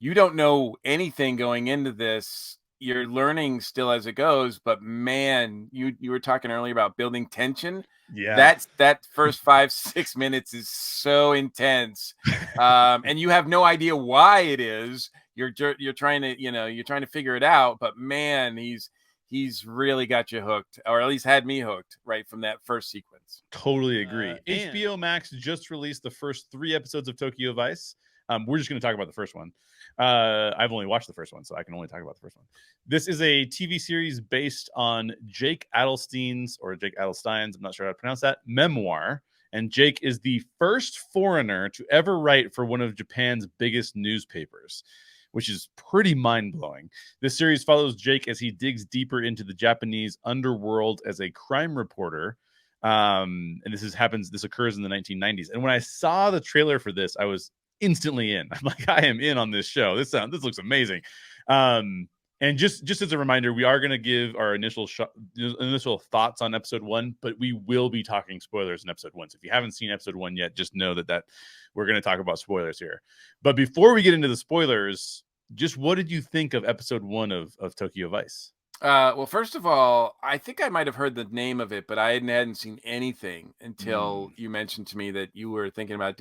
you don't know anything going into this. You're learning still as it goes, but man, you were talking earlier about building tension. Yeah. That first 5-6 minutes is so intense, and you have no idea why it is. You're trying to you're trying to figure it out, but man, he's really got you hooked, or at least had me hooked right from that first sequence. Totally agree. And HBO Max just released the first 3 episodes of Tokyo Vice. We're just going to talk about the first one. I've only watched the first one, so I can only talk about the first one. This is a TV series based on Jake Adelstein's, or Jake Adelstein's, I'm not sure how to pronounce that, memoir. And Jake is the first foreigner to ever write for one of Japan's biggest newspapers, which is pretty mind-blowing. This series follows Jake as he digs deeper into the Japanese underworld as a crime reporter. And this occurs in the 1990s. And when I saw the trailer for this, I was instantly in. I'm like, I am in on this show. This looks amazing. And just as a reminder, we are going to give our initial thoughts on episode 1, but we will be talking spoilers in episode 1. So if you haven't seen episode 1 yet, just know that we're going to talk about spoilers here. But before we get into the spoilers, just what did you think of episode 1 of Tokyo Vice? Well, first of all, I think I might have heard the name of it, but I hadn't seen anything until you mentioned to me that you were thinking about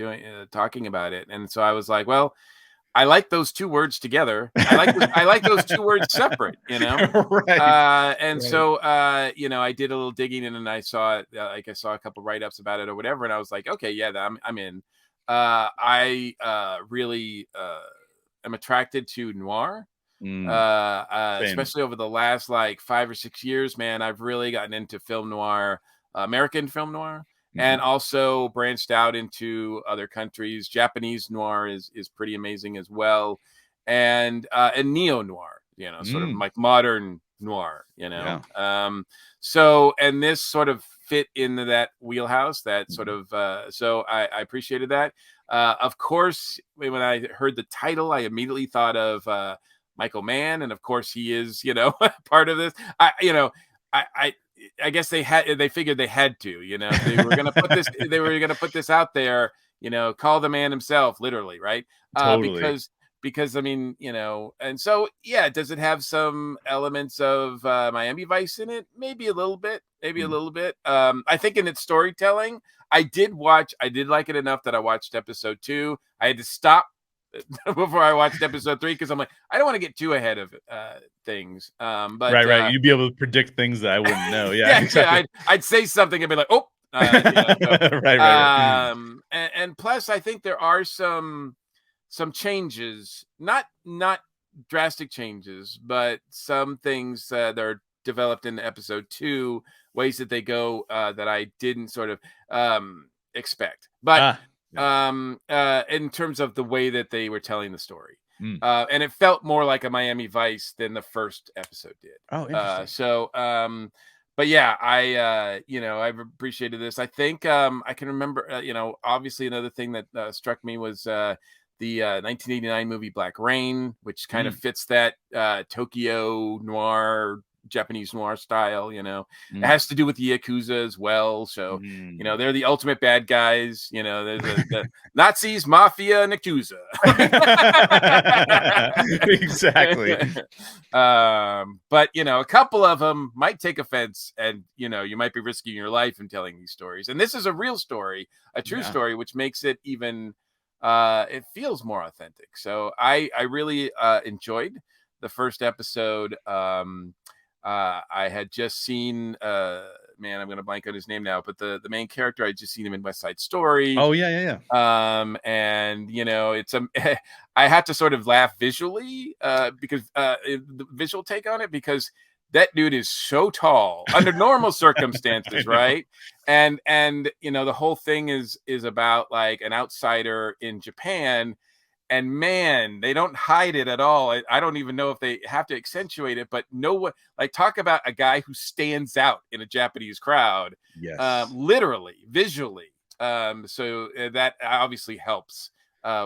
talking about it, and so I was like, well, I like those two words together. I like those two words separate, Right. And Right. so I did a little digging in, and I saw it. I saw a couple write ups about it or whatever, and I was like, okay, yeah, I'm in. I really am attracted to noir. Especially over the last like 5 or 6 years, man, I've really gotten into film noir, American film noir, and also branched out into other countries. Japanese noir is pretty amazing as well, and neo noir, sort of like modern noir, Yeah. So, and this sort of fit into that wheelhouse. That sort of so I appreciated that. Of course, when I heard the title, I immediately thought of Michael Mann, and of course he is, part of this. I guess they figured they had to, they were going to put this out there, call the man himself, literally, right? Totally. Because I mean, and so yeah, does it have some elements of Miami Vice in it? Maybe a little bit, I think in its storytelling, I did like it enough that I watched episode 2. I had to stop before I watched episode 3 because I'm like, I don't want to get too ahead of things. But right. You'd be able to predict things that I wouldn't know. Yeah, exactly. I'd say something and be like, oh, right. And plus, I think there are some changes, not drastic changes, but some things that are developed in episode 2, ways that they go that I didn't sort of expect. But in terms of the way that they were telling the story. And it felt more like a Miami Vice than the first episode did. Oh, interesting. But yeah, I've appreciated this. I think I can remember, obviously another thing that struck me was the 1989 movie Black Rain, which kind of fits that Tokyo noir, Japanese noir style. It has to do with the Yakuza as well. So, they're the ultimate bad guys. There's the Nazis, mafia, and Yakuza. Exactly. But, a couple of them might take offense, and, you might be risking your life in telling these stories. And this is a real story, a true story, which makes it even, it feels more authentic. So I really enjoyed the first episode. I had just seen man, I'm gonna blank on his name now, but the main character, I just seen him in West Side Story. Oh yeah. And it's I had to sort of laugh visually because the visual take on it, because that dude is so tall under normal circumstances, right? And the whole thing is about like an outsider in Japan. And man, they don't hide it at all. I don't even know if they have to accentuate it, but no one, like, talk about a guy who stands out in a Japanese crowd. Yes. Literally, visually. So that obviously helps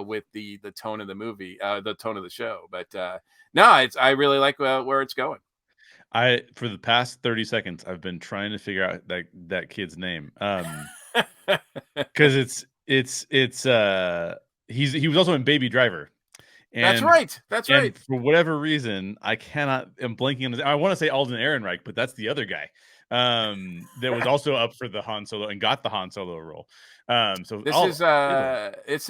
with the tone of the movie, the tone of the show. But no, I really like where it's going. For the past 30 seconds, I've been trying to figure out that kid's name. Because he was also in Baby Driver. That's And right. That's right. for whatever reason, I'm blanking on his, I want to say Alden Ehrenreich, but that's the other guy that was also up for the Han Solo and got the Han Solo role. So This is it's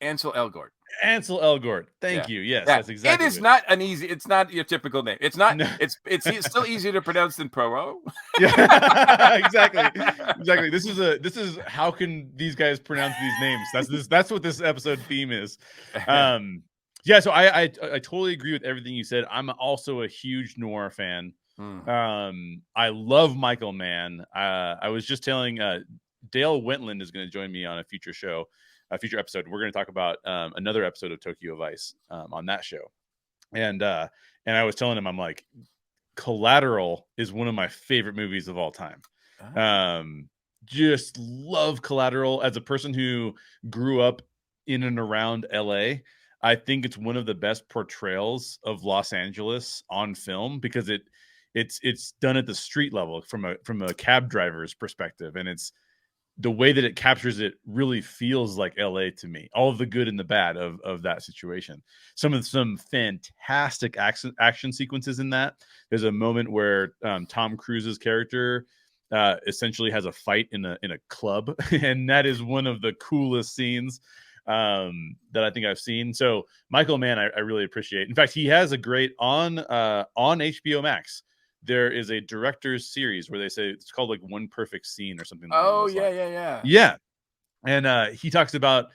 Ansel Elgort. Ansel Elgort. Yeah. Thank you. Yes, Yeah. that's It exactly is what. not an easy, it's not your typical name. It's not, No. it's still easier to pronounce than Poirot. Yeah, exactly. This is how can these guys pronounce these names? That's what this episode theme is. Yeah, so I totally agree with everything you said. I'm also a huge noir fan. I love Michael Mann. I was just telling Dale Wentland is going to join me on a future episode. We're going to talk about another episode of Tokyo Vice on that show. And I was telling him, I'm like, Collateral is one of my favorite movies of all time. Just love Collateral. As a person who grew up in and around LA, I think it's one of the best portrayals of Los Angeles on film, because it's done at the street level from a cab driver's perspective, and it's the way that it captures it really feels like LA to me. All of the good and the bad of that situation. Some fantastic action sequences in that. There's a moment where Tom Cruise's character essentially has a fight in a club, and that is one of the coolest scenes that I think I've seen. So Michael Mann, I really appreciate. In fact, he has a great on HBOMax. There is a director's series where they say it's called like One Perfect Scene or something. Oh yeah. Yeah. And he talks about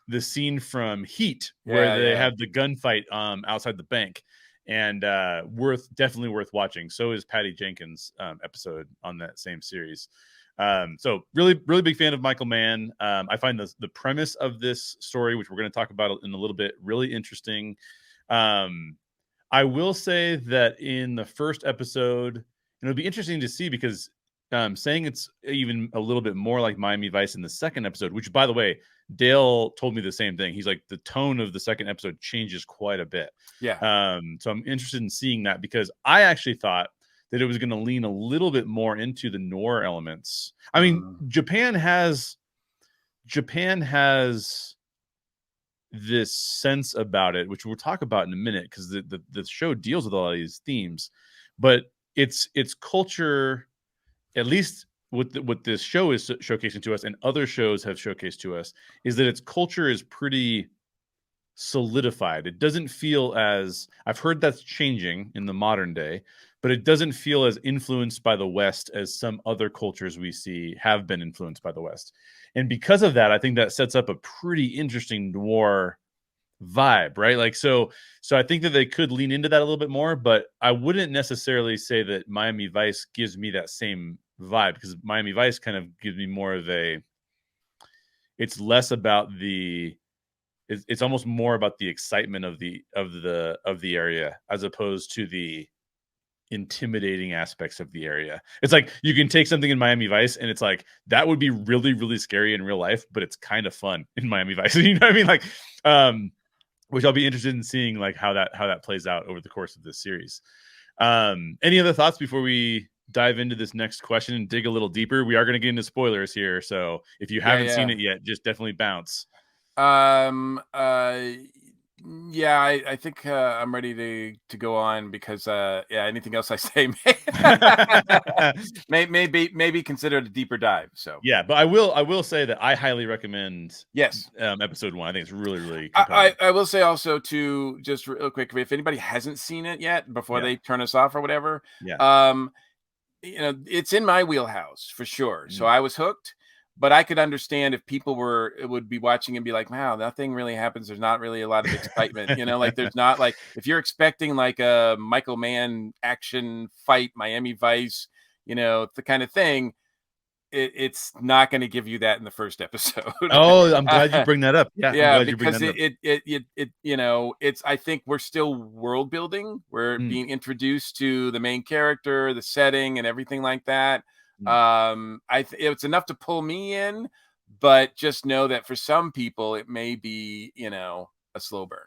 the scene from Heat where they have the gunfight outside the bank, and definitely worth watching. So is Patty Jenkins' episode on that same series. So really big fan of Michael Mann. I find the premise of this story, which we're going to talk about in a little bit, really interesting. I will say that in the first episode, and it'll be interesting to see, because saying it's even a little bit more like Miami Vice in the second episode, which, by the way, Dale told me the same thing. He's like, the tone of the second episode changes quite a bit. Yeah. So I'm interested in seeing that, because I actually thought that it was going to lean a little bit more into the noir elements. I mean, Japan has this sense about it, which we'll talk about in a minute, because the show deals with a lot of these themes, but its culture, at least what this show is showcasing to us, and other shows have showcased to us, is that its culture is pretty solidified. It doesn't feel as, I've heard that's changing in the modern day, but it doesn't feel as influenced by the West as some other cultures we see have been influenced by the West. And because of that, I think that sets up a pretty interesting noir vibe, right? Like, so I think that they could lean into that a little bit more, but I wouldn't necessarily say that Miami Vice gives me that same vibe, because Miami Vice kind of gives me more of it's less about it's almost more about the excitement of the area, as opposed to the intimidating aspects of the area. It's like you can take something in Miami Vice and it's like, that would be really, really scary in real life, but it's kind of fun in Miami Vice. You know what I mean? Like, which I'll be interested in seeing, like, how that plays out over the course of this series. Any other thoughts before we dive into this next question and dig a little deeper? We are going to get into spoilers here, so if you haven't seen it yet, just definitely bounce. Yeah, I think I'm ready to go on, because anything else I say may be considered a deeper dive. So yeah, but I will say that I highly recommend episode 1. I think it's really, really compelling. I will say also, to just real quick, if anybody hasn't seen it yet before they turn us off or whatever, it's in my wheelhouse for sure. So I was hooked. But I could understand if people would be watching and be like, wow, nothing really happens. There's not really a lot of excitement, like there's not, like, if you're expecting like a Michael Mann action fight, Miami Vice, the kind of thing, it's not going to give you that in the first episode. Oh, I'm glad you bring that up. Yeah, because it's, I think we're still world building. We're being introduced to the main character, the setting, and everything like that. It's enough to pull me in, but just know that for some people it may be, a slow burn.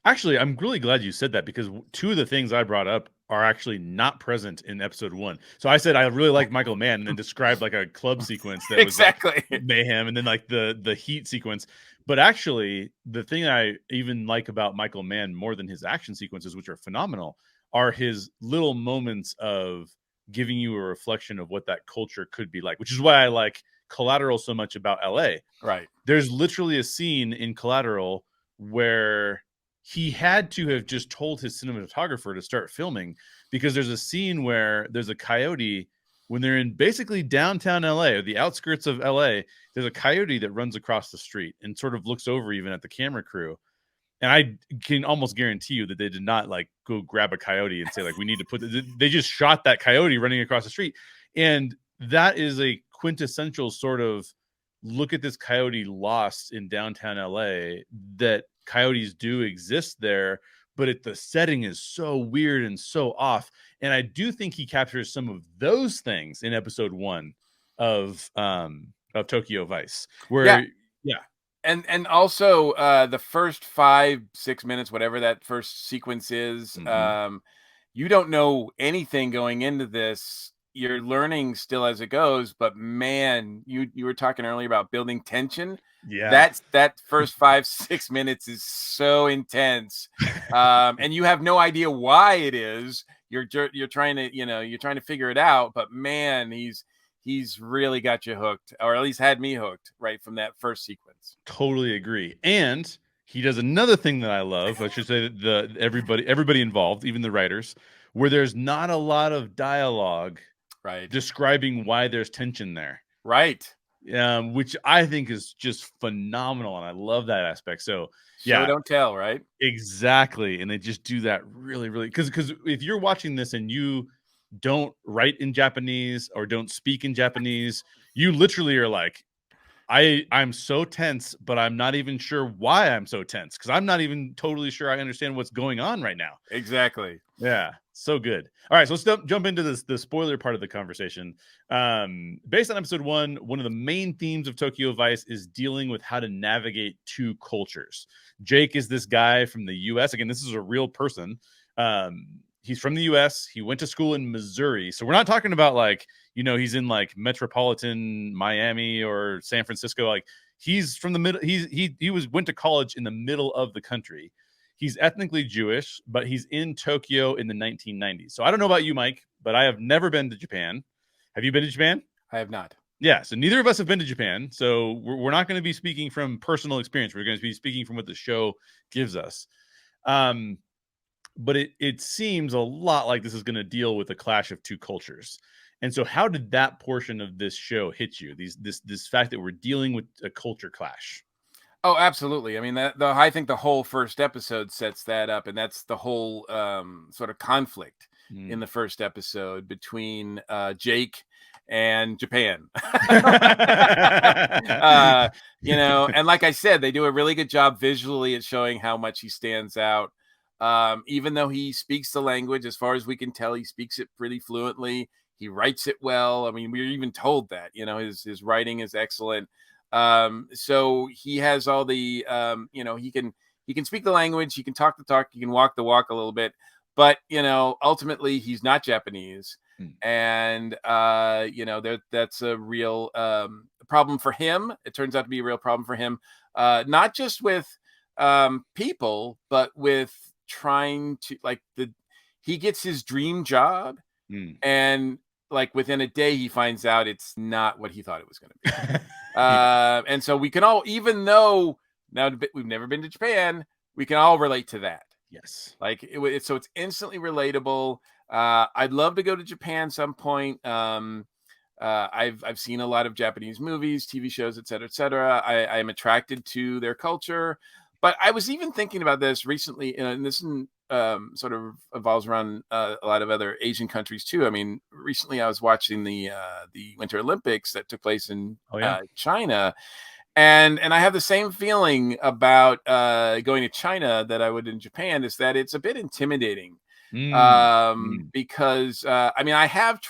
Actually, I'm really glad you said that because two of the things I brought up are actually not present in episode 1. So I said I really like Michael Mann and then described like a club sequence that was like Exactly. mayhem and then like the heat sequence. But actually, the thing I even like about Michael Mann more than his action sequences, which are phenomenal, are his little moments of giving you a reflection of what that culture could be like, which is why I like Collateral so much about LA. Right. There's literally a scene in Collateral where he had to have just told his cinematographer to start filming because there's a scene where there's a coyote when they're in basically downtown LA or the outskirts of LA. There's a coyote that runs across the street and sort of looks over even at the camera crew. And I can almost guarantee you that they did not like go grab a coyote and say like, we need to put they just shot that coyote running across the street. And that is a quintessential sort of look at this coyote lost in downtown LA, that coyotes do exist there, but the setting is so weird and so off. And I do think he captures some of those things in episode 1 of Tokyo Vice, where yeah. And also the first 5-6 minutes, whatever that first sequence is, you don't know anything going into this. You're learning still as it goes, but man, you were talking earlier about building tension. Yeah. That first 5-6 minutes is so intense. And you have no idea why it is. You're trying to, you're trying to figure it out, but man, he's really got you hooked, or at least had me hooked right from that first sequence. Totally agree. And he does another thing that I love. I should say that everybody involved, even the writers, where there's not a lot of dialogue Right. describing why there's tension there. Right. Which I think is just phenomenal. And I love that aspect. So Show don't tell, right? Exactly. And they just do that really, really because if you're watching this and you don't write in Japanese or don't speak in Japanese, you literally are like, I'm so tense, but I'm not even sure why I'm so tense because I'm not even totally sure I understand what's going on right now. Exactly. Yeah, so good. All right, so let's jump into the spoiler part of the conversation. Based on episode 1, one of the main themes of Tokyo Vice is dealing with how to navigate two cultures. Jake is this guy from the U.S. Again, this is a real person. He's from the U.S. He went to school in Missouri. So we're not talking about like, he's in like metropolitan Miami or San Francisco. Like he's from the middle. He went to college in the middle of the country. He's ethnically Jewish, but he's in Tokyo in the 1990s. So I don't know about you, Mike, but I have never been to Japan. Have you been to Japan? I have not. Yeah, so neither of us have been to Japan. So we're not going to be speaking from personal experience. We're going to be speaking from what the show gives us. But it seems a lot like this is going to deal with a clash of two cultures. And so how did that portion of this show hit you? This fact that we're dealing with a culture clash? Oh, absolutely. I mean, I think the whole first episode sets that up, and that's the whole sort of conflict in the first episode between Jake and Japan. And like I said, they do a really good job visually at showing how much he stands out. Even though he speaks the language, as far as we can tell, he speaks it pretty fluently. He writes it well. I mean, we were even told that, his writing is excellent. So he has all the, he can speak the language, he can talk the talk, he can walk the walk a little bit, but, ultimately he's not Japanese. And, that's a real problem for him. It turns out to be a real problem for him, not just with people, but with trying to he gets his dream job and like within a day he finds out it's not what he thought it was going to be. And so we can all, even though now we've never been to Japan, we can all relate to that. Yes. Like so it's instantly relatable. I'd love to go to Japan some point. I've seen a lot of Japanese movies, TV shows, et cetera. I am attracted to their culture, but I was even thinking about this recently, and this sort of evolves around a lot of other Asian countries too. I mean, recently I was watching the Winter Olympics that took place in China, and I have the same feeling about going to China that I would in Japan, is that it's a bit intimidating. Because I mean, I have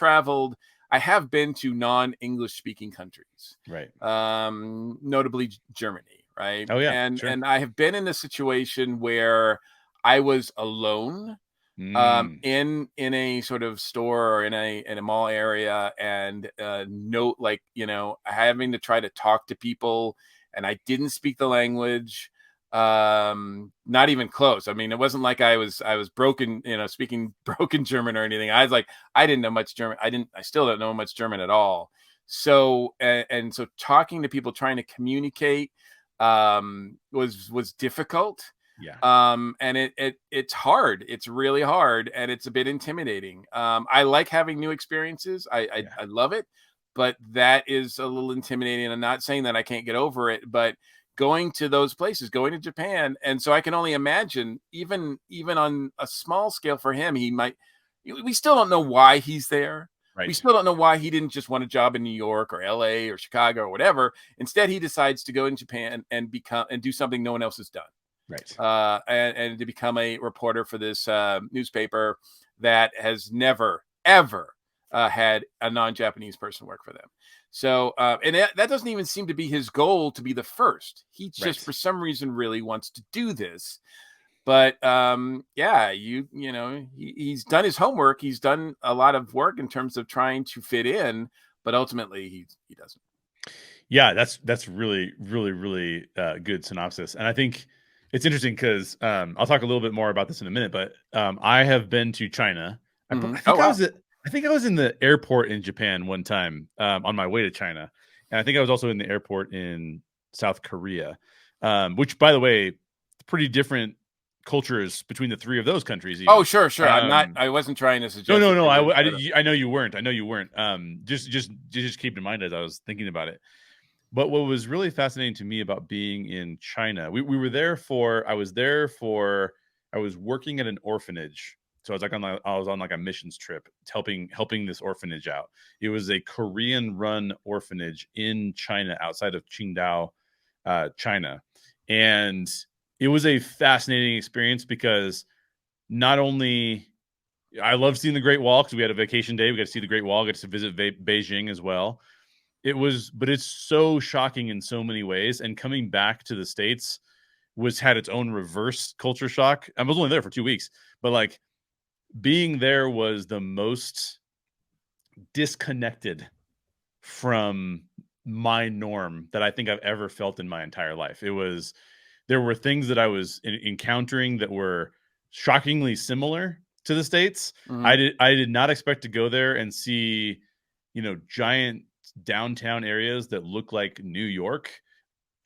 been to non-English speaking countries, right? Notably Germany, right? Oh yeah, And sure. I have been in a situation where I was alone Mm, in a sort of store or in a mall area, and no, like, having to try to talk to people, and I didn't speak the language, not even close. I mean, it wasn't like I was broken, speaking broken German or anything. I was like, I didn't know much German. I still don't know much German at all. So and so talking to people, trying to communicate, was difficult. yeah, And it's hard. It's really hard, and it's a bit intimidating. I like having new experiences. yeah, I love it, but that is a little intimidating. I'm not saying that I can't get over it, but going to those places, going to Japan, and so I can only imagine, even on a small scale for him, he might. We still don't know why he's there. We right, still don't know why he didn't just want a job in New York or LA or Chicago or whatever. Instead, he decides to go in Japan and do something no one else has done, right. and to become a reporter for this newspaper that has never, ever had a non-Japanese person work for them. So, and that doesn't even seem to be his goal to be the first. He just, Right. for some reason, really wants to do this. But yeah, he's done his homework. He's done a lot of work in terms of trying to fit in, but ultimately he doesn't. Yeah, that's really, really, really good synopsis. And I think it's interesting because I'll talk a little bit more about this in a minute. But I have been to China. I Oh think wow. I think I was in the airport in Japan one time on my way to China, and I think I was also in the airport in South Korea, which, by the way, pretty different cultures between the three of those countries. Oh Even sure, sure. I wasn't trying to no, suggest no, that no. they were I know you weren't. I know you weren't. Just keep in mind as I was thinking about it. But what was really fascinating to me about being in China, we were there for, I was working at an orphanage. So I was I was on like a missions trip, helping this orphanage out. It was a Korean run orphanage in China, outside of Qingdao, China. And it was a fascinating experience because not only I love seeing the Great Wall because we had a vacation day, we got to see the Great Wall, got to visit Beijing as well. But it's so shocking in so many ways. And coming back to the States had its own reverse culture shock. I was only there for 2 weeks, but like being there was the most disconnected from my norm that I think I've ever felt in my entire life. There were things that I was encountering that were shockingly similar to the States. Mhm. I did not expect to go there and see, giant downtown areas that look like New York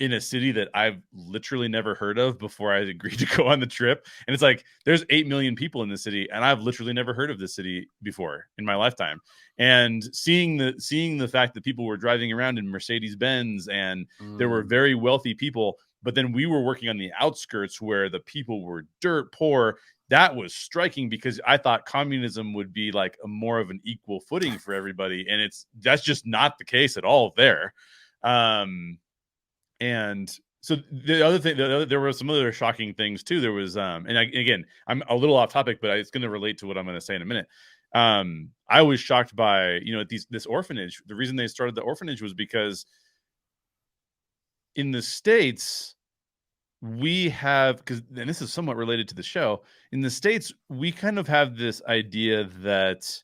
in a city that I've literally never heard of before I agreed to go on the trip. And it's like there's 8 million people in the city and I've literally never heard of this city before in my lifetime. And seeing the fact that people were driving around in Mercedes Benz and there were Mm. very wealthy people, but then we were working on the outskirts where the people were dirt poor. That was striking because I thought communism would be like a more of an equal footing for everybody, and that's just not the case at all there. Um, and so the other thing, there were some other shocking things too. There was, again, I'm a little off topic, but it's going to relate to what I'm going to say in a minute. I was shocked by, this orphanage. The reason they started the orphanage was because in the States, and this is somewhat related to the show. In the States, we kind of have this idea that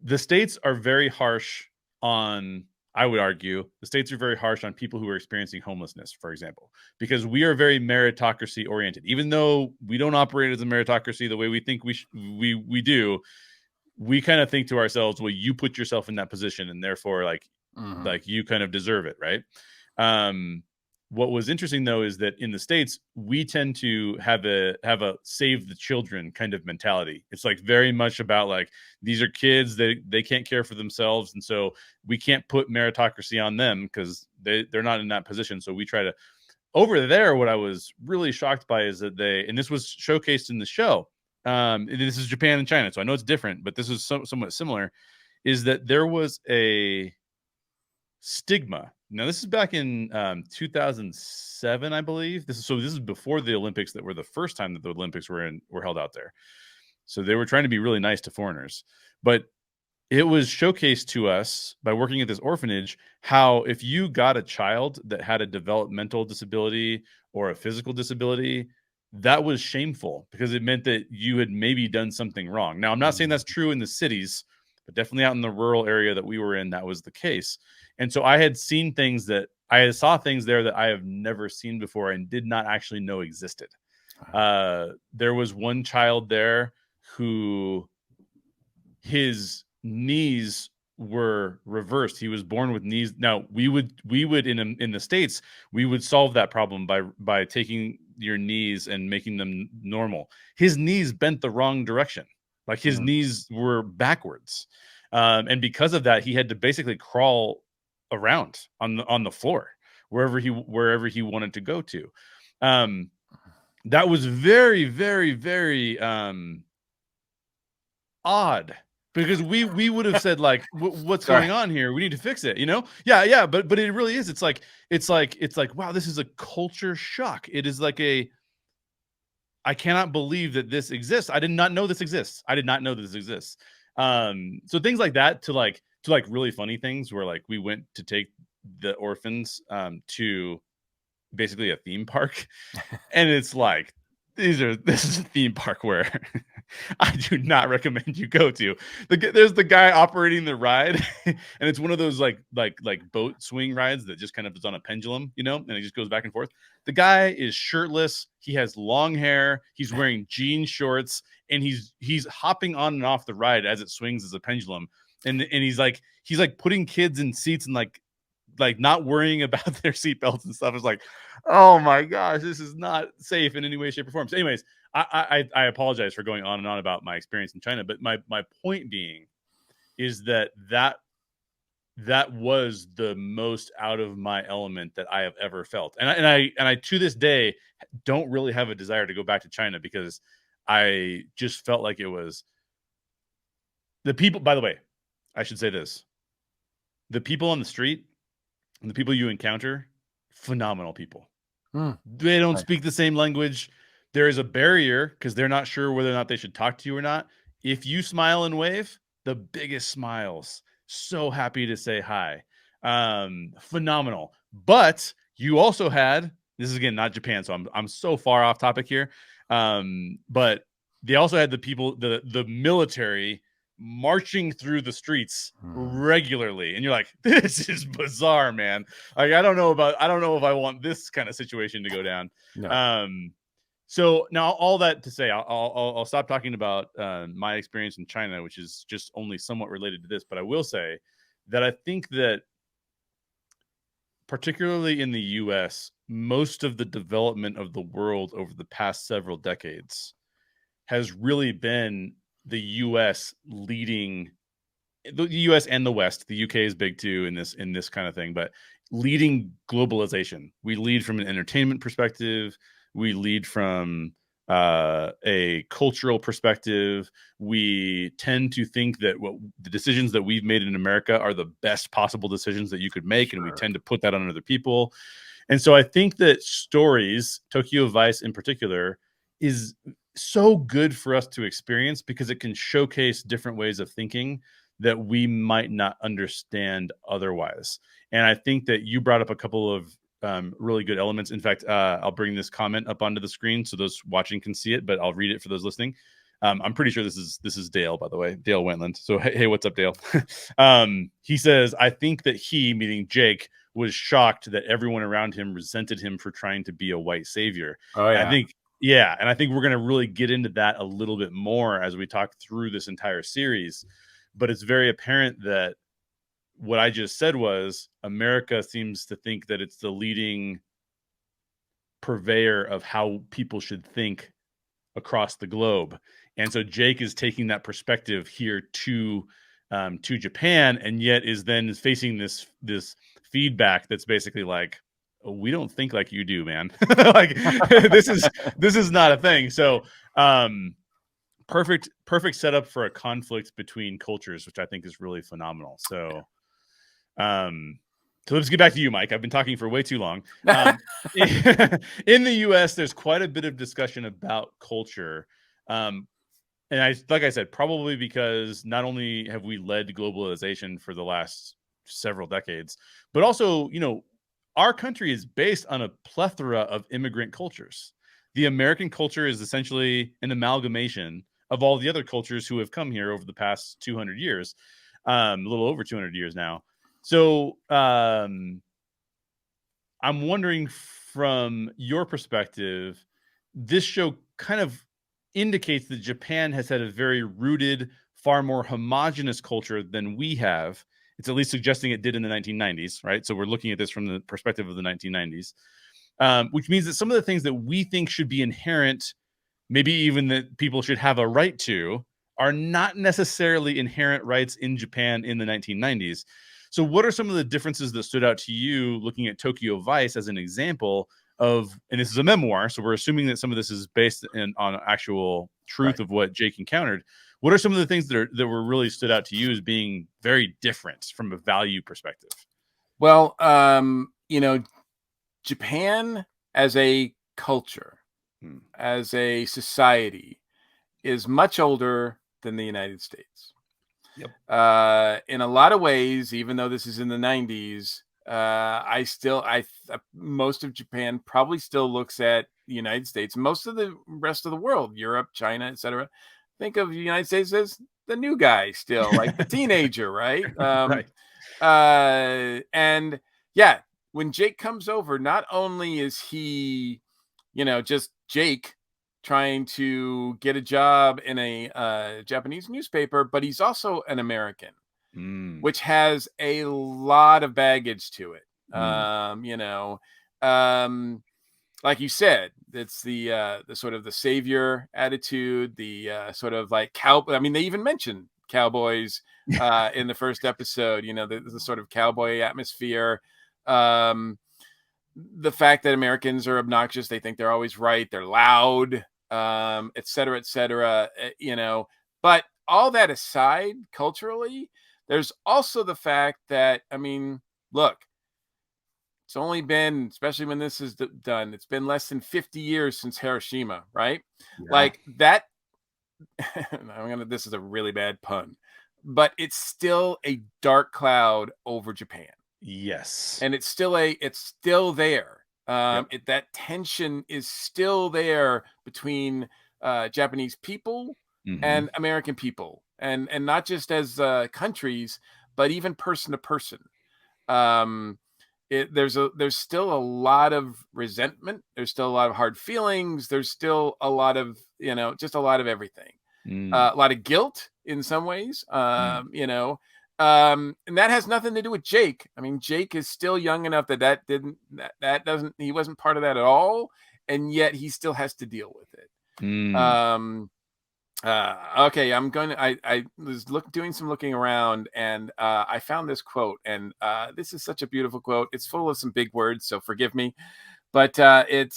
the states are very harsh on, I would argue the states are very harsh on people who are experiencing homelessness, for example, because we are very meritocracy oriented. Even though we don't operate as a meritocracy the way we think we do, we kind of think to ourselves, well, you put yourself in that position and therefore Mhm. like you kind of deserve it, right? um what was interesting though is that in the States we tend to have a save the children kind of mentality. It's like very much about like these are kids, they can't care for themselves, and so we can't put meritocracy on them because they're not in that position. So we try to, over there, what I was really shocked by is that and this was showcased in the show. This is Japan and China, so I know it's different, but this is somewhat similar. Is that there was a stigma. Now, this is back in 2007, I believe. This is before the Olympics, that were the first time that the Olympics were held out there. So they were trying to be really nice to foreigners, but it was showcased to us by working at this orphanage how if you got a child that had a developmental disability or a physical disability, that was shameful because it meant that you had maybe done something wrong. Now, I'm not saying that's true in the cities, but definitely out in the rural area that we were in, that was the case. And so I had seen things that I saw things there that I have never seen before and did not actually know existed. There was one child there who his knees were reversed. He was born with knees. Now we would in the States, we would solve that problem by taking your knees and making them normal. His knees bent the wrong direction. Like his knees were backwards. And because of that, he had to basically crawl around on the floor wherever he wanted to go to. That was very, very, very odd. Because we would have said like, what's going on here? We need to fix it, you know? Yeah. But it really is. It's like, wow, this is a culture shock. It is like I cannot believe that this exists. I did not know this exists. So things like that to really funny things where like we went to take the orphans to basically a theme park, and it's like this is a theme park where I do not recommend you go to. There's the guy operating the ride, and it's one of those like boat swing rides that just kind of is on a pendulum, you know, and it just goes back and forth. The guy is shirtless. He has long hair. He's wearing jean shorts, and he's hopping on and off the ride as it swings as a pendulum. And he's like putting kids in seats and like not worrying about their seatbelts and stuff. It's like, oh my gosh, this is not safe in any way, shape, or form. So anyways, I apologize for going on and on about my experience in China, but my point being is that was the most out of my element that I have ever felt. And I to this day don't really have a desire to go back to China because I just felt like it was the people. By the way, I should say this. The people on the street and the people you encounter, phenomenal people. They don't speak the same language. There is a barrier because they're not sure whether or not they should talk to you or not. If you smile and wave, the biggest smiles. So happy to say hi. Phenomenal. But you also had, this is again not Japan, so I'm so far off topic here. But they also had the people, the military marching through the streets regularly, and you're like, this is bizarre, man. Like I don't know if I want this kind of situation to go down. No. So now all that to say, I'll stop talking about my experience in China, which is just only somewhat related to this, but I will say that I think that particularly in the US, most of the development of the world over the past several decades has really been the US leading, the US and the West. The UK is big too in this kind of thing, but leading globalization. We lead from an entertainment perspective. We lead from a cultural perspective. We tend to think that the decisions that we've made in America are the best possible decisions that you could make, and we tend to put that on other people. And so I think that stories, Tokyo Vice in particular, is so good for us to experience because it can showcase different ways of thinking that we might not understand otherwise. And I think that you brought up a couple of really good elements. In fact, I'll bring this comment up onto the screen so those watching can see it, but I'll read it for those listening. I'm pretty sure this is Dale, by the way, Dale Wentland. So, hey, what's up, Dale? He says, I think that he, meaning Jake, was shocked that everyone around him resented him for trying to be a white savior. Oh, yeah. And I think we're going to really get into that a little bit more as we talk through this entire series. But it's very apparent that what I just said was America seems to think that it's the leading purveyor of how people should think across the globe. And so Jake is taking that perspective here to Japan, and yet is then facing this feedback that's basically like, we don't think like you do, man. Like this is not a thing. So perfect setup for a conflict between cultures, which I think is really phenomenal. So so let's get back to you, Mike. I've been talking for way too long. In the US, there's quite a bit of discussion about culture. And And like I said, probably because not only have we led globalization for the last several decades, but also, our country is based on a plethora of immigrant cultures. The American culture is essentially an amalgamation of all the other cultures who have come here over the past 200 years, a little over 200 years now. So I'm wondering, from your perspective, this show kind of indicates that Japan has had a very rooted, far more homogenous culture than we have. It's at least suggesting it did in the 1990s, right? So we're looking at this from the perspective of the 1990s, which means that some of the things that we think should be inherent, maybe even that people should have a right to, are not necessarily inherent rights in Japan in the 1990s. So what are some of the differences that stood out to you looking at Tokyo Vice as an example of, and this is a memoir, so we're assuming that some of this is based on actual truth of what Jake encountered. What are some of the things that were really stood out to you as being very different from a value perspective? Well, Japan as a culture, as a society, is much older than the United States. Yep. In a lot of ways, even though this is in the 90s, most of Japan probably still looks at the United States. Most of the rest of the world, Europe, China, etc., think of the United States as the new guy still, like the teenager, right? Right. And yeah, when Jake comes over, not only is he, just Jake trying to get a job in a Japanese newspaper, but he's also an American, which has a lot of baggage to it. Like you said, it's the sort of the savior attitude, the sort of like I mean, they even mentioned cowboys in the first episode. The sort of cowboy atmosphere. The fact that Americans are obnoxious, they think they're always right, they're loud, et cetera, et cetera. But all that aside, culturally, there's also the fact that, I mean, look, it's only been, especially when this is done, it's been less than 50 years since Hiroshima, right? Yeah. Like that. This is a really bad pun, but it's still a dark cloud over Japan. Yes. And it's still there. Yep. That tension is still there between Japanese people and American people, and not just as countries, but even person to person. There's still a lot of resentment. There's still a lot of hard feelings. There's still a lot of just a lot of everything. A lot of guilt in some ways. And that has nothing to do with Jake. I mean, Jake is still young enough that he wasn't part of that at all, and yet he still has to deal with it. Okay, I was doing some looking around, and I found this quote, and this is such a beautiful quote. It's full of some big words, so forgive me, but it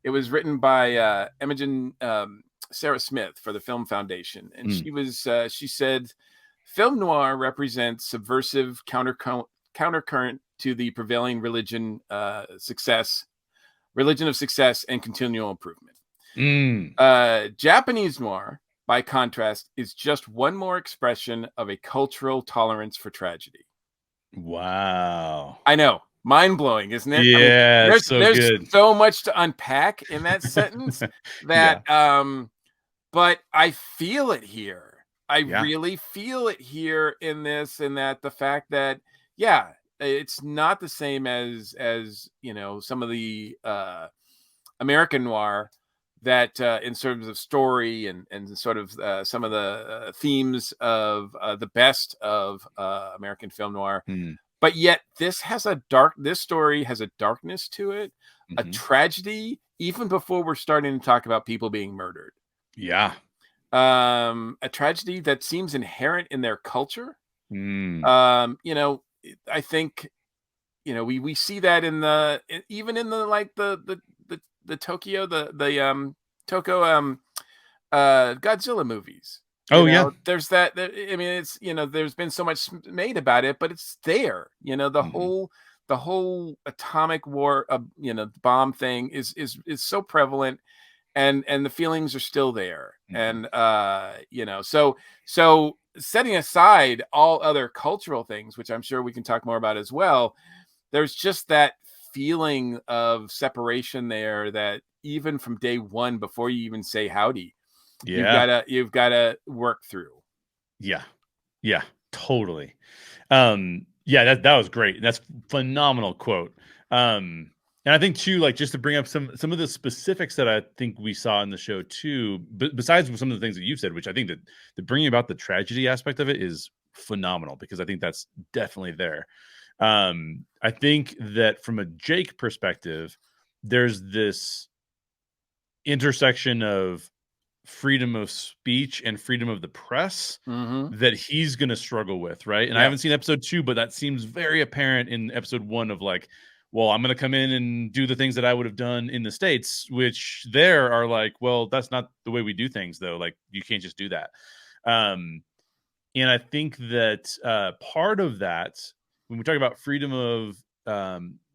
was written by Imogen Sarah Smith for the Film Foundation, and she said, "Film noir represents subversive countercurrent to the prevailing religion of success and continual improvement. Japanese noir, by contrast, is just one more expression of a cultural tolerance for tragedy." Wow. I know. Mind-blowing, isn't it? Yeah, I mean, there's good. so much to unpack in that sentence that but I feel it here. I really feel it here in this, and that the fact that it's not the same as some of the American noir that in terms of story and sort of some of the themes of the best of American film noir. But yet this story has a darkness to it, a tragedy, even before we're starting to talk about people being murdered. Yeah. A tragedy that seems inherent in their culture. I think, we see that even in the Tokyo, the Toko Godzilla movies. There's that. I mean, it's there's been so much made about it, but it's there. The whole atomic war, bomb thing is so prevalent, and the feelings are still there. Mhm. And you know, so setting aside all other cultural things, which I'm sure we can talk more about as well, there's just that feeling of separation there that even from day one, before you even say howdy, Yeah. you've gotta work through. Yeah. Yeah. Totally. Yeah, that was great. That's phenomenal quote. And I think too, like just to bring up some of the specifics that I think we saw in the show too, besides some of the things that you've said, which I think that the bringing about the tragedy aspect of it is phenomenal because I think that's definitely there. I think that from a Jake perspective, there's this intersection of freedom of speech and freedom of the press Mhm. that he's going to struggle with, right? And I Yeah. haven't seen episode 2, but that seems very apparent in episode 1 of like, well, I'm going to come in and do the things that I would have done in the States, which there are like, well, that's not the way we do things though. Like you can't just do that. Um, and I think that part of that, when we talk about freedom of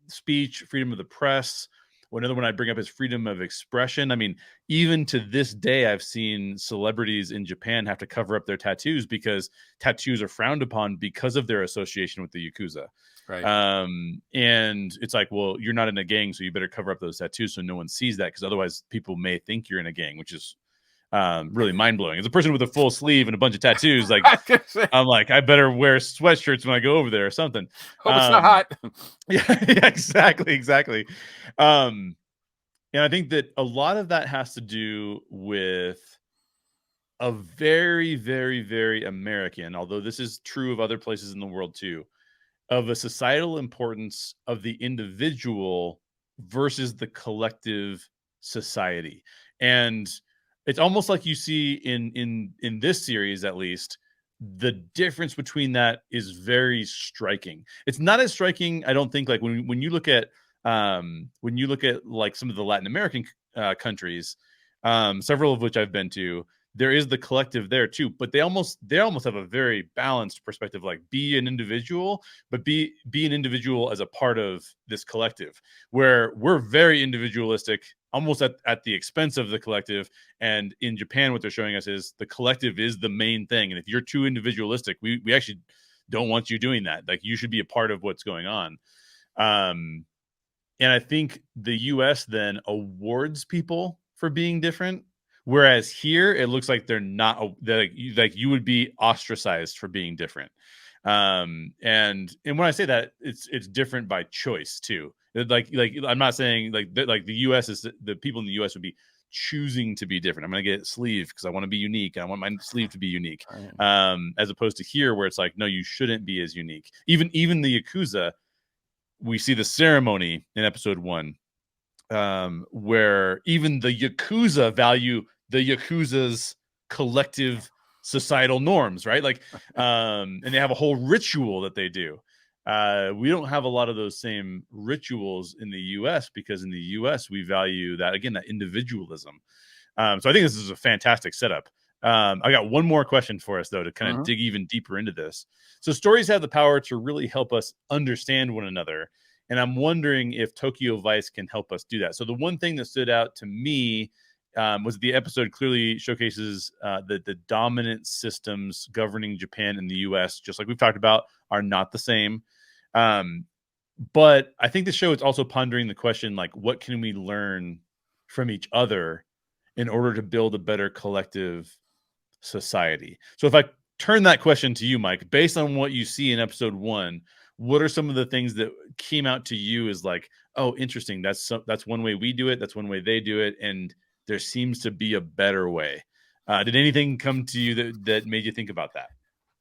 speech, freedom of the press, or another one I bring up is freedom of expression. I mean, even to this day, I've seen celebrities in Japan have to cover up their tattoos because tattoos are frowned upon because of their association with the Yakuza. Right. And it's like, well, you're not in a gang, so you better cover up those tattoos so no one sees that because otherwise people may think you're in a gang, which is really mind blowing. As a person with a full sleeve and a bunch of tattoos, like I'm like, I better wear sweatshirts when I go over there or something. Hope it's not hot. Yeah, yeah, exactly. Um, and I think that a lot of that has to do with a very, very, very American, although this is true of other places in the world too, of a societal importance of the individual versus the collective society. And it's almost like you see in this series at least the difference between that is very striking. It's not as striking, I don't think, like when you look at when you look at like some of the Latin American countries, several of which I've been to, there is the collective there too, but they almost have a very balanced perspective, like be an individual, but be an individual as a part of this collective, where we're very individualistic, almost at the expense of the collective. And in Japan, what they're showing us is the collective is the main thing. And if you're too individualistic, we actually don't want you doing that. Like you should be a part of what's going on. And I think the US then awards people for being different. Whereas here, it looks like they're not, like you would be ostracized for being different. And when I say that, it's different by choice too. Like I'm not saying like the US is the people in the US would be choosing to be different. I'm gonna get sleeve because I want to be unique and I want my sleeve to be unique. As opposed to here where it's like, no, you shouldn't be as unique. Even the Yakuza, we see the ceremony in episode 1, where even the Yakuza value the Yakuza's collective societal norms, right? Like, and they have a whole ritual that they do. We don't have a lot of those same rituals in the US because in the US we value that, again, that individualism. So I think this is a fantastic setup. I got one more question for us though to kind of dig even deeper into this. So stories have the power to really help us understand one another. And I'm wondering if Tokyo Vice can help us do that. So the one thing that stood out to me was the episode clearly showcases the dominant systems governing Japan and the US, just like we've talked about, are not the same. But I think the show is also pondering the question, like, what can we learn from each other in order to build a better collective society? So if I turn that question to you, Mike, based on what you see in episode 1, what are some of the things that came out to you as like, oh, interesting, that's one way we do it, that's one way they do it, and there seems to be a better way? Did anything come to you that made you think about that?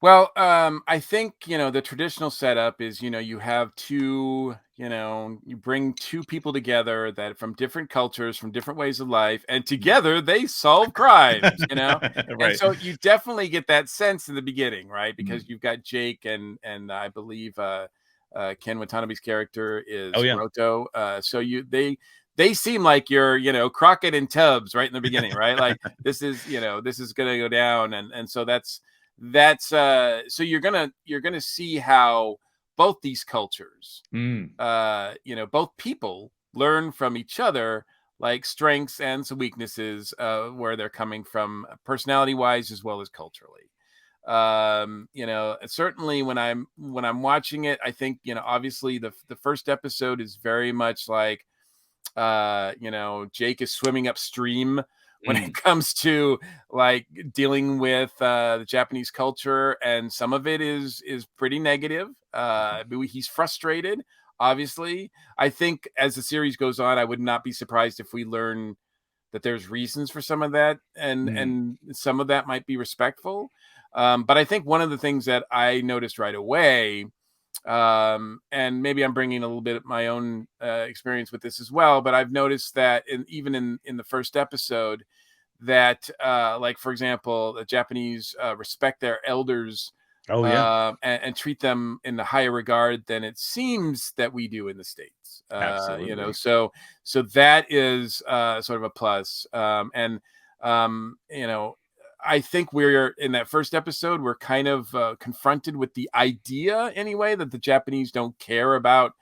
Well, I think, the traditional setup is, you have two, you bring two people together that from different cultures, from different ways of life, and together they solve crimes. And Right. so you definitely get that sense in the beginning, right? Mm. Because you've got Jake and I believe Ken Watanabe's character Oh is yeah. Roto. So they seem like you're, Crockett and Tubbs right in the beginning, right? Like this is gonna go down, and so so you're gonna see how both these cultures, Mm. both people learn from each other, like strengths and some weaknesses, where they're coming from personality wise as well as culturally. You know, certainly when I'm watching it, I think, you know, obviously the first episode is very much like, you know, Jake is swimming upstream when it Mm, comes to like dealing with the Japanese culture, and some of it is pretty negative. He's frustrated, obviously. I think as the series goes on, I would not be surprised if we learn that there's reasons for some of that, mm, and some of that might be respectful. But I think one of the things that I noticed right away, and maybe I'm bringing a little bit of my own experience with this as well, but I've noticed that even in the first episode, that like, for example, the Japanese respect their elders, oh yeah, and treat them in the higher regard than it seems that we do in the States. You know, absolutely. so that is sort of a plus. And you know, I think we're in that first episode, we're kind of confronted with the idea anyway that the Japanese don't care about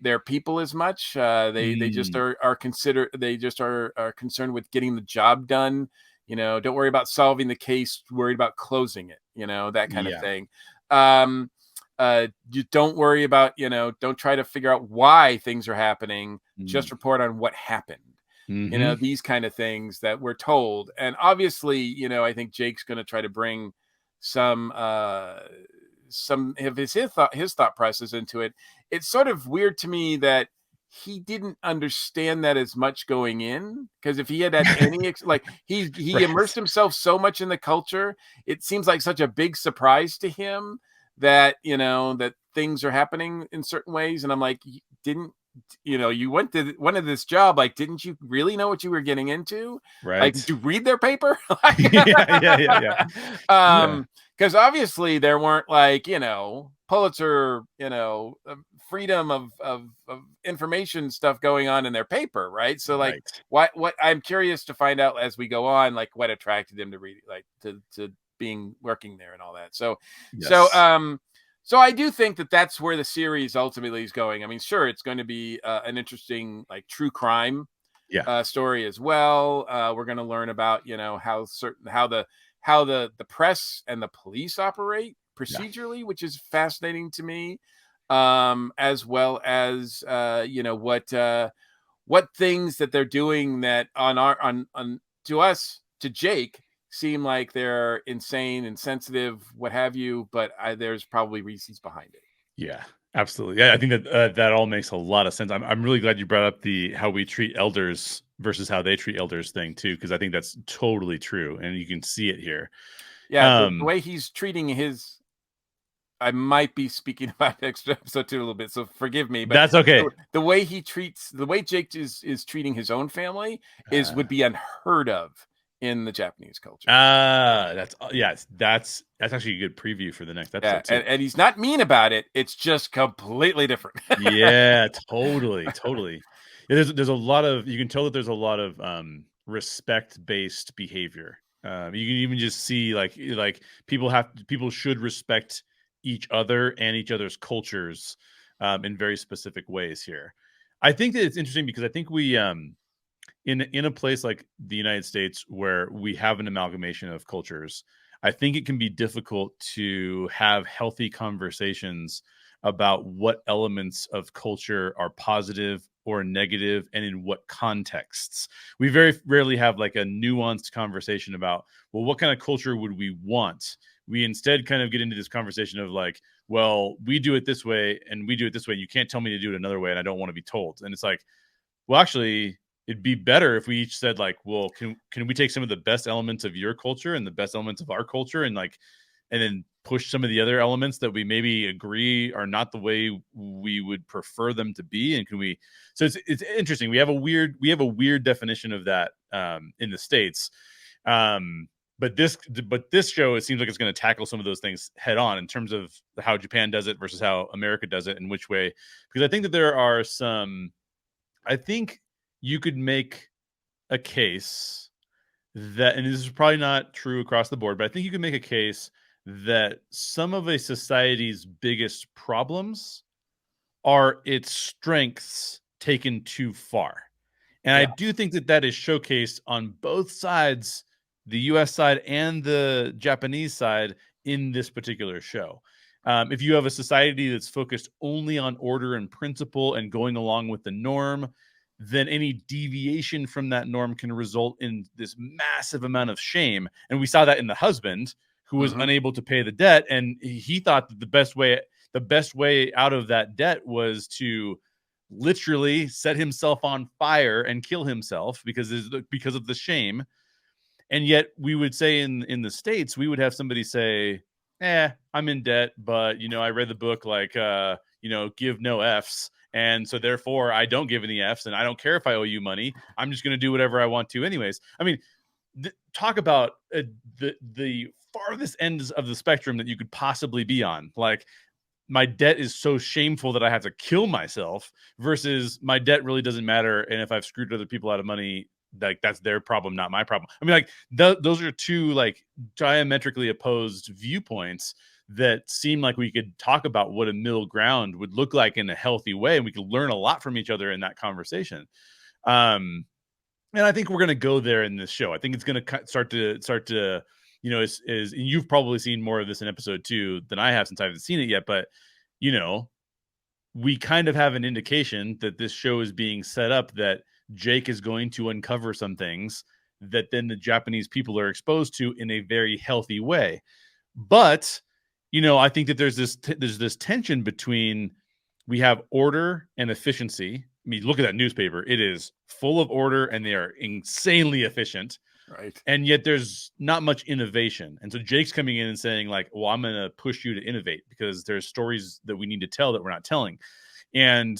their people as much. They just Mm, are concerned with getting the job done. You know, don't worry about solving the case, worried about closing it. You know, that kind of yeah. thing. Um, you don't worry about, you know, don't try to figure out why things are happening. Just Mm, report on what happened. You know, hmm. these kind of things that we're told. And obviously, you know, I think Jake's going to try to bring some some of his thought process into it. It's sort of weird to me that he didn't understand that as much going in, because if he had any like, he immersed Right. himself so much in the culture, it seems like such a big surprise to him that, you know, that things are happening in certain ways. And I'm like, didn't, you know, you went to this job, like, didn't you really know what you were getting into? Like, did Right. you read their paper? Like, Yeah, yeah, yeah, yeah. Yeah. because obviously there weren't, like, you know, Pulitzer, you know, freedom of information stuff going on in their paper, right? So like, Right. what I'm curious to find out as we go on, like what attracted him to read, like to being working there and all that. So Yes. so I do think that that's where the series ultimately is going. I mean, sure, it's going to be an interesting, like, true crime Yeah. story as well. We're going to learn about, you know, how the press and the police operate Yeah. procedurally, which is fascinating to me. As well as you know, what things that they're doing that on to us, to Jake, seem like they're insane, insensitive, what have you, but there's probably reasons behind it. Yeah. Absolutely. Yeah, I think that that all makes a lot of sense. I'm really glad you brought up the how we treat elders versus how they treat elders thing too, because I think that's totally true, and you can see it here. Yeah, the Um, way he's treating his, I might be speaking about next episode too a little bit, so forgive me. But that's okay. the way Jake is treating his own family is Uh, would be unheard of in the Japanese culture. that's yes, that's actually a good preview for the next Yeah, episode too. and he's not mean about it. It's just completely different. Yeah, totally, totally. Yeah, there's a lot of you can tell that there's a lot of respect-based behavior. You can even just see like people should respect each other and each other's cultures in very specific ways here. I think that it's interesting because I think we in a place like the United States where we have an amalgamation of cultures, I think it can be difficult to have healthy conversations about what elements of culture are positive or negative and in what contexts. We very rarely have like a nuanced conversation about, well, what kind of culture would we want? We instead kind of get into this conversation of like, well, we do it this way and we do it this way. You can't tell me to do it another way and I don't want to be told. And it's like, well, actually, it'd be better if we each said like, well, can we take some of the best elements of your culture and the best elements of our culture and like and then push some of the other elements that we maybe agree are not the way we would prefer them to be and can we so it's interesting. We have a weird definition of that in the States. But this show, it seems like it's going to tackle some of those things head on in terms of how Japan does it versus how America does it and which way, because I think that there are some I think you could make a case that, and this is probably not true across the board, but I think you could make a case that some of a society's biggest problems are its strengths taken too far. And I Yeah. do think that that is showcased on both sides, the US side and the Japanese side, in this particular show. If you have a society that's focused only on order and principle and going along with the norm, then any deviation from that norm can result in this massive amount of shame. And we saw that in the husband who was Hmm. unable to pay the debt, and he thought that the best way out of that debt was to literally set himself on fire and kill himself because of the shame. And yet we would say in the States, we would have somebody say, I'm in debt, but I read the book, like give no F's. And so therefore I don't give any F's, and I don't care if I owe you money. I'm just going to do whatever I want to anyways. I mean, talk about the farthest ends of the spectrum that you could possibly be on. Like, my debt is so shameful that I have to kill myself, versus my debt really doesn't matter. And if I've screwed other people out of money, like, that's their problem, not my problem. I mean, like, those are two, like, diametrically opposed viewpoints that seem like we could talk about what a middle ground would look like in a healthy way. And we could learn a lot from each other in that conversation. And I think we're going to go there in this show. I think it's going to start to, and you've probably seen more of this in episode 2 than I have, since I haven't seen it yet. But, we kind of have an indication that this show is being set up, that Jake is going to uncover some things that then the Japanese people are exposed to in a very healthy way. But, I think that there's this tension between, we have order and efficiency. I mean, look at that newspaper. It is full of order and they are insanely efficient. Right. And yet there's not much innovation. And so Jake's coming in and saying, like, well, I'm going to push you to innovate because there's stories that we need to tell that we're not telling. And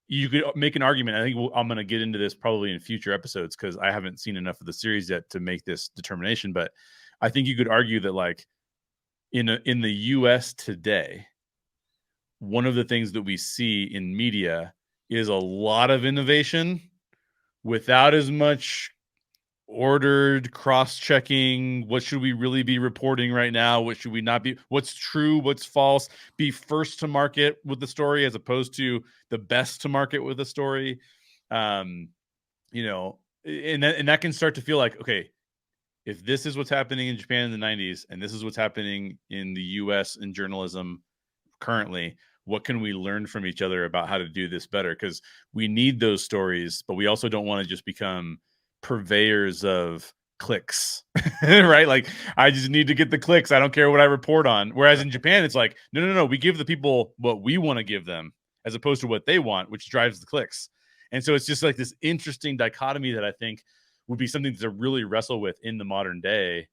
you could make an argument. I think I'm going to get into this probably in future episodes, because I haven't seen enough of the series yet to make this determination. But I think you could argue that, like, in the US today, one of the things that we see in media is a lot of innovation without as much ordered cross-checking. What should we really be reporting right now? What should we not be? What's true? What's false? Be first to market with the story as opposed to the best to market with the story. And that can start to feel like, okay, if this is what's happening in Japan in the 90s, and this is what's happening in the US in journalism currently, what can we learn from each other about how to do this better? Because we need those stories, but we also don't want to just become purveyors of clicks, right? Like, I just need to get the clicks. I don't care what I report on. Whereas in Japan, it's like, no. We give the people what we want to give them as opposed to what they want, which drives the clicks. And so it's just like this interesting dichotomy that I think would be something to really wrestle with in the modern day,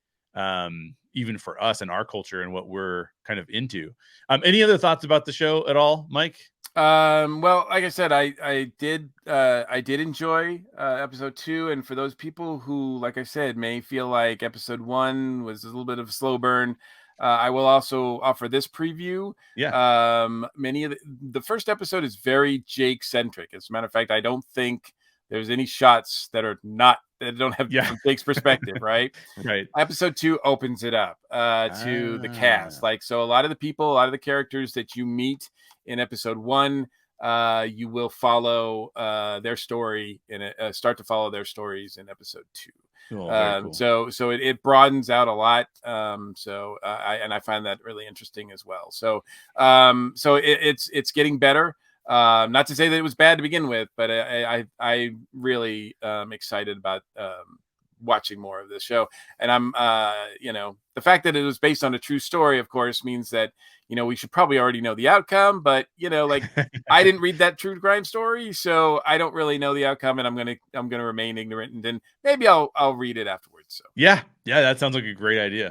even for us and our culture and what we're kind of into. Any other thoughts about the show at all, Mike? Well, like I said, I did enjoy episode 2, and for those people who, like I said, may feel like episode 1 was a little bit of a slow burn, I will also offer this preview. Yeah. Many of the first episode is very Jake centric. As a matter of fact, I don't think there's any shots that don't have Yeah. from Jake's perspective, right? Right. Episode 2 opens it up to the cast. Like, so a lot of the characters that you meet in episode 1, you will follow their story and start to follow their stories in episode 2. Oh, very cool. So it broadens out a lot. I find that really interesting as well. So it's getting better. Not to say that it was bad to begin with, but I really excited about watching more of this show. And I'm the fact that it was based on a true story, of course, means that we should probably already know the outcome. But like, I didn't read that true crime story, so I don't really know the outcome, and I'm gonna remain ignorant, and then maybe I'll read it afterwards. So yeah, that sounds like a great idea.